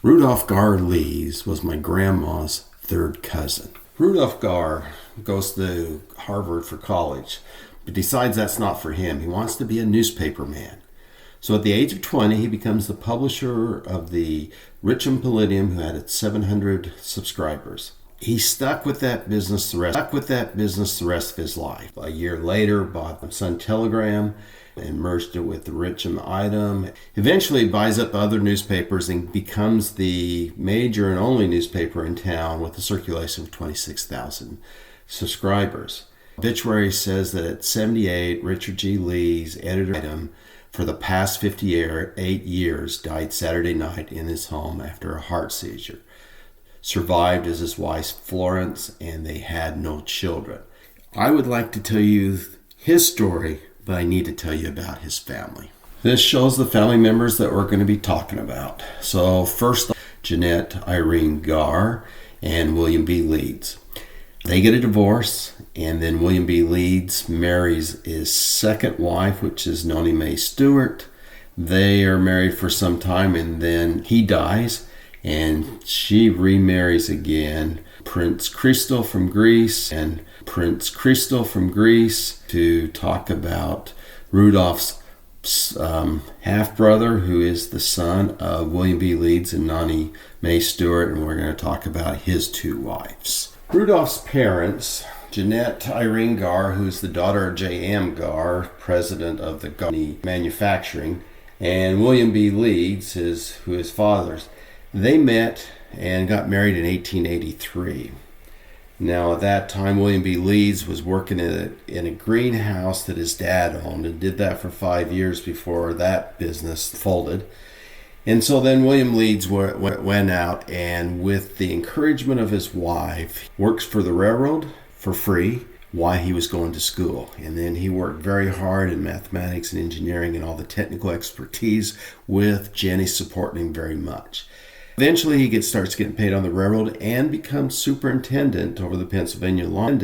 Rudolph Garr Leeds was my grandma's third cousin. Rudolph Garr goes to Harvard for college, but decides that's not for him. He wants to be a newspaper man. So at the age of 20, he becomes the publisher of the Richmond Palladium, who had 700 subscribers. He stuck with that business the rest of his life. A year later, bought the Sun Telegram and merged it with the Richmond Item. Eventually buys up other newspapers and becomes the major and only newspaper in town with a circulation of 26,000 subscribers. Obituary says that at 78, Richard G. Leeds, editor of Item, for the past 58 years, died Saturday night in his home after a heart seizure. Survived as his wife Florence, and they had no children. I would like to tell you his story, but I need to tell you about his family. This shows the family members that we're going to be talking about. So first, Jeanette Irene Garr and William B. Leeds. They get a divorce, and then William B. Leeds marries his second wife, which is Noni Mae Stewart. They are married for some time, and then he dies, and she remarries again. Prince Christo from Greece to talk about Rudolph's half-brother, who is the son of William B. Leeds and Noni Mae Stewart, and we're going to talk about his two wives. Rudolph's parents, Jeanette Irene Garr, who's the daughter of J.M. Garr, president of the Gaar Manufacturing, and William B. Leeds, who his father's, they met and got married in 1883. Now, at that time, William B. Leeds was working in a greenhouse that his dad owned, and did that for 5 years before that business folded. And so then William Leeds went out, and with the encouragement of his wife, works for the railroad for free while he was going to school. And then he worked very hard in mathematics and engineering and all the technical expertise, with Jenny supporting him very much. Eventually, he starts getting paid on the railroad and becomes superintendent over the Pennsylvania lines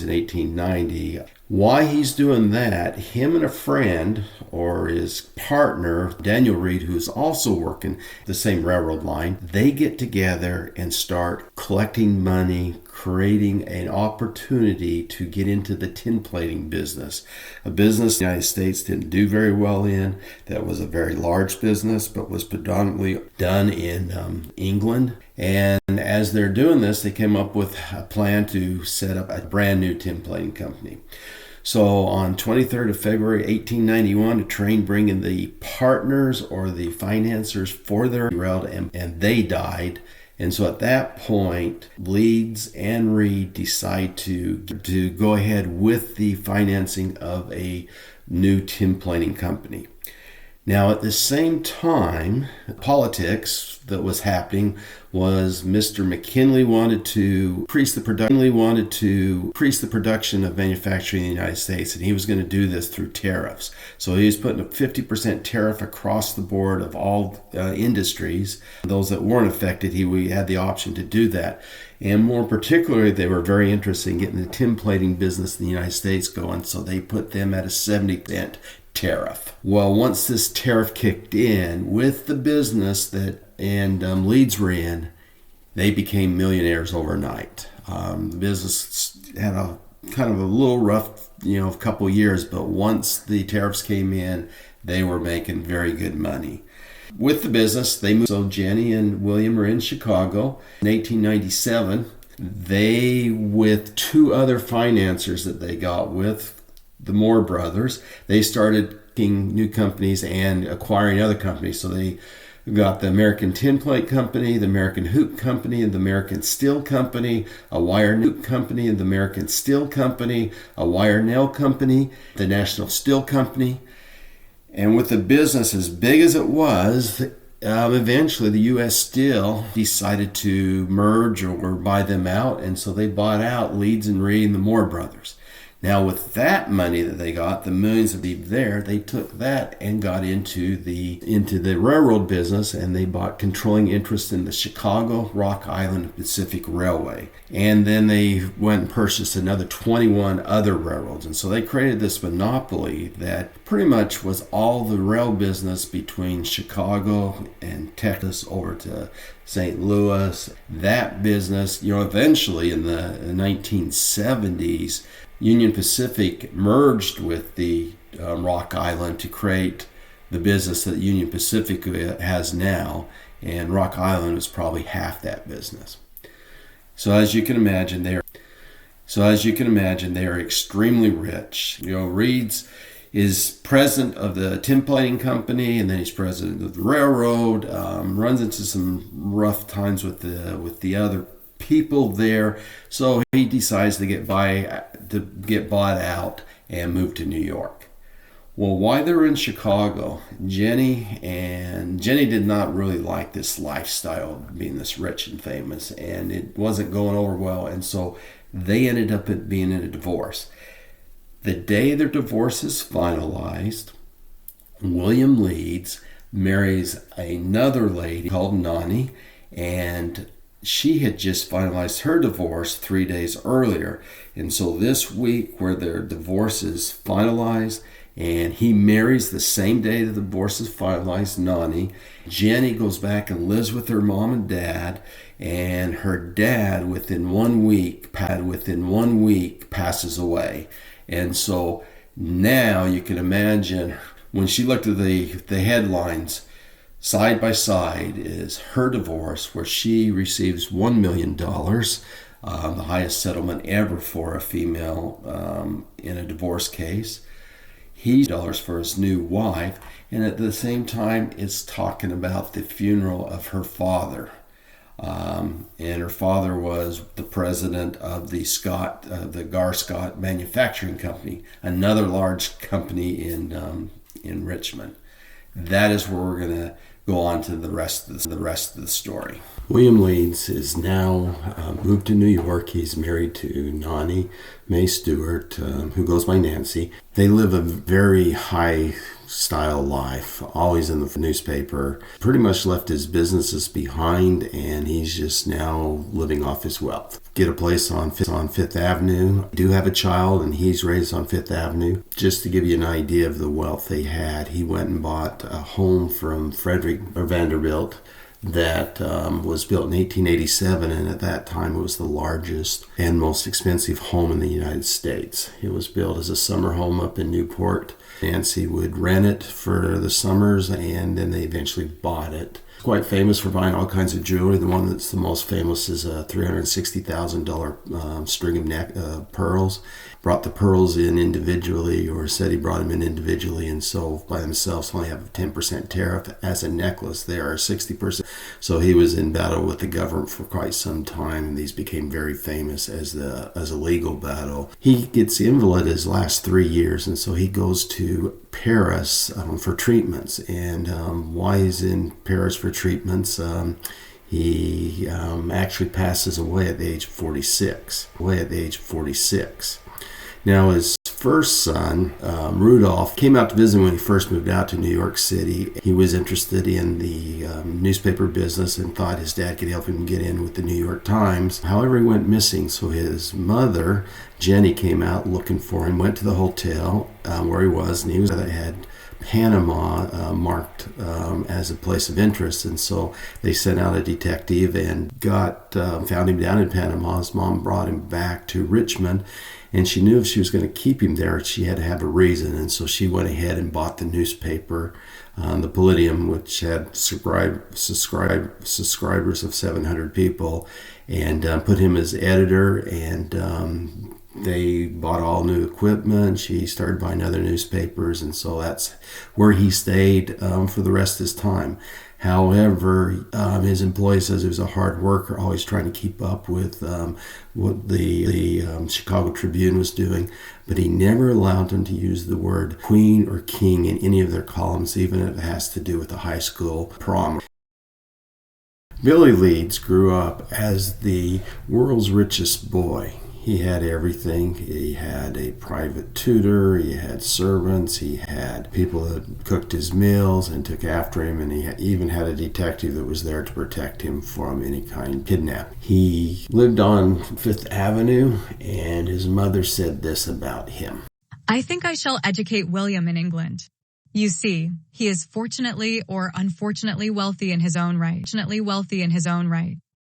in 1890. While he's doing that, him and a friend, or his partner, Daniel Reed, who's also working the same railroad line, they get together and start collecting money, creating an opportunity to get into the tin plating business. A business the United States didn't do very well in. That was a very large business, but was predominantly done in England. And as they're doing this, they came up with a plan to set up a brand new tin plating company. So on 23rd of February, 1891, a train bringing the partners or the financiers for their railroad, and they died. And so at that point, Leeds and Reed decide to go ahead with the financing of a new tin plating company. Now, at the same time, politics that was happening was Mr. McKinley wanted to increase the production of manufacturing in the United States, and he was going to do this through tariffs. So he was putting a 50% tariff across the board of all industries. Those that weren't affected, we had the option to do that. And more particularly, they were very interested in getting the tin plating business in the United States going, so they put them at a 70% tariff. Well, once this tariff kicked in with the business that Leeds were in, they became millionaires overnight. The business had a kind of a little rough, couple years, but once the tariffs came in, they were making very good money. With the business, they moved. So Jenny and William were in Chicago. In 1897, they, with two other financiers that they got with, the Moore brothers, they started making new companies and acquiring other companies. So they got the American Tin Plate Company, the American Hoop Company, and the American Steel Company, a wire hoop company, and the American Steel Company, a wire nail company, the National Steel Company. And with the business as big as it was, eventually the U.S. Steel decided to merge or buy them out, and so they bought out Leeds and Reed and the Moore brothers. Now, with that money that they got, the millions of people there, they took that and got into the railroad business, and they bought controlling interest in the Chicago, Rock Island, Pacific Railway. And then they went and purchased another 21 other railroads. And so they created this monopoly that pretty much was all the rail business between Chicago and Texas over to St. Louis. That business, eventually in the 1970s, Union Pacific merged with the Rock Island to create the business that Union Pacific has now, and Rock Island is probably half that business. So as you can imagine, they are extremely rich. Reeds is president of the tin plating company, and then he's president of the railroad. Runs into some rough times with the other people there, so he decides to get bought out and move to New York. Well, while they're in Chicago, Jenny did not really like this lifestyle of being this rich and famous, and it wasn't going over well, and so they ended up being in a divorce. The day their divorce is finalized, William Leeds marries another lady called Nani, and she had just finalized her divorce 3 days earlier. And so this week where their divorce is finalized, and he marries the same day the divorce is finalized, Nani, Jenny goes back and lives with her mom and dad, and her dad within 1 week passes away. And so now you can imagine when she looked at the headlines, side by side is her divorce, where she receives $1 million, the highest settlement ever for a female in a divorce case. He's dollars for his new wife, and at the same time, it's talking about the funeral of her father. And her father was the president of the Garr Scott Manufacturing Company, another large company in Richmond. That is where we're going to go on to the rest of the story. William Leeds is now moved to New York. He's married to Nani Mae Stewart, who goes by Nancy. They live a very high-style life, always in the newspaper. Pretty much left his businesses behind, and he's just now living off his wealth. Get a place on Fifth Avenue. Do have a child, and he's raised on Fifth Avenue. Just to give you an idea of the wealth they had, he went and bought a home from Frederick Vanderbilt that was built in 1887, and at that time it was the largest and most expensive home in the United States. It was built as a summer home up in Newport. Nancy would rent it for the summers, and then they eventually bought it. Quite famous for buying all kinds of jewelry. The one that's the most famous is a $360,000 string of pearls. Brought the pearls in individually, or said he brought them in individually, and so by themselves only have a 10% tariff. As a necklace, they are 60%. So he was in battle with the government for quite some time, and these became very famous as a legal battle. He gets invalid his last 3 years, and so he goes to Paris for treatments. And why he's in Paris for treatments, he actually passes away at the age of 46. Now, his first son, Rudolph, came out to visit when he first moved out to New York City. He was interested in the newspaper business and thought his dad could help him get in with the New York Times. However, he went missing, so his mother, Jenny, came out looking for him, went to the hotel where he was, and he had Panama marked as a place of interest, and so they sent out a detective and found him down in Panama. His mom brought him back to Richmond, and she knew if she was going to keep him there, she had to have a reason, and so she went ahead and bought the newspaper, the Palladium, which had subscribers of 700 people, and put him as editor, and they bought all new equipment. She started buying other newspapers, and so that's where he stayed for the rest of his time. However, his employee says he was a hard worker, always trying to keep up with what the Chicago Tribune was doing, but he never allowed them to use the word queen or king in any of their columns, even if it has to do with a high school prom. Billy Leeds grew up as the world's richest boy. He had everything. He had a private tutor, he had servants, he had people that cooked his meals and took after him, and he even had a detective that was there to protect him from any kind of kidnapping. He lived on Fifth Avenue, and his mother said this about him. I think I shall educate William in England. You see, he is fortunately or unfortunately wealthy in his own right.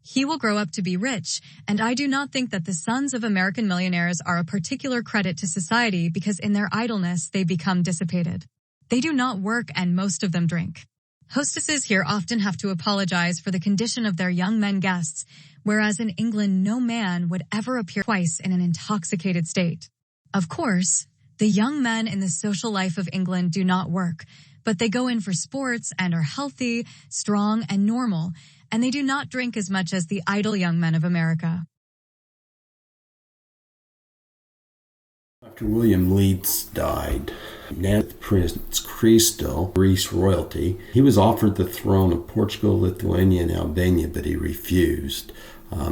He will grow up to be rich, and I do not think that the sons of American millionaires are a particular credit to society because in their idleness they become dissipated. They do not work and most of them drink. Hostesses here often have to apologize for the condition of their young men guests, whereas in England no man would ever appear twice in an intoxicated state. Of course, the young men in the social life of England do not work, but they go in for sports and are healthy, strong, and normal, and they do not drink as much as the idle young men of America. After William Leeds died, Prince Crystal, Greece royalty, he was offered the throne of Portugal, Lithuania, and Albania, but he refused.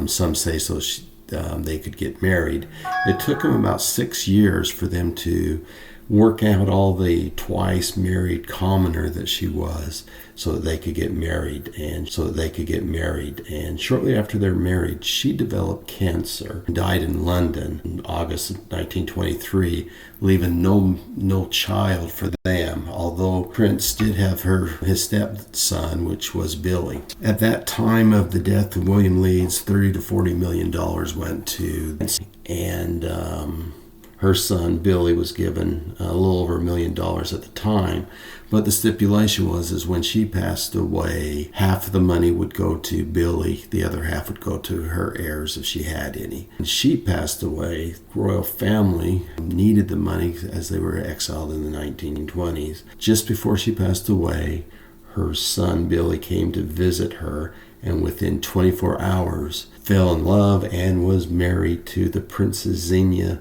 Some say so they could get married. It took him about 6 years for them to work out all the twice married commoner that she was so that they could get married. And shortly after they're married, she developed cancer and died in London in August of 1923, leaving no child for them, although Prince did have his stepson, which was Billy. At that time of the death of William Leeds, $30 to $40 million went to, and her son Billy was given a little over $1 million at the time, but the stipulation was when she passed away, half of the money would go to Billy, the other half would go to her heirs if she had any. When she passed away, the royal family needed the money as they were exiled in the 1920s. Just before she passed away, her son Billy came to visit her, and within 24 hours fell in love and was married to the Princess Xenia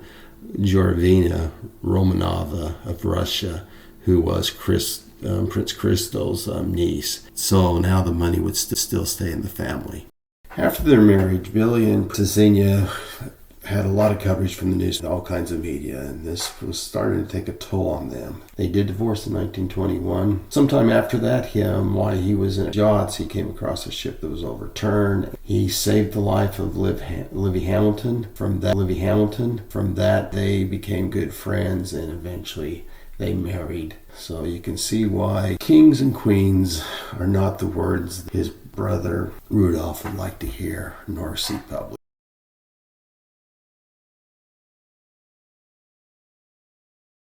Georgina Romanova of Russia, who was Prince Crystal's niece. So now the money would still stay in the family. After their marriage, Billy and Princess Xenia had a lot of coverage from the news and all kinds of media, and this was starting to take a toll on them. They did divorce in 1921. Sometime after that, while he was in yachts, he came across a ship that was overturned. He saved the life of Livy Hamilton. From that, they became good friends, and eventually they married. So you can see why kings and queens are not the words his brother Rudolph would like to hear nor see published.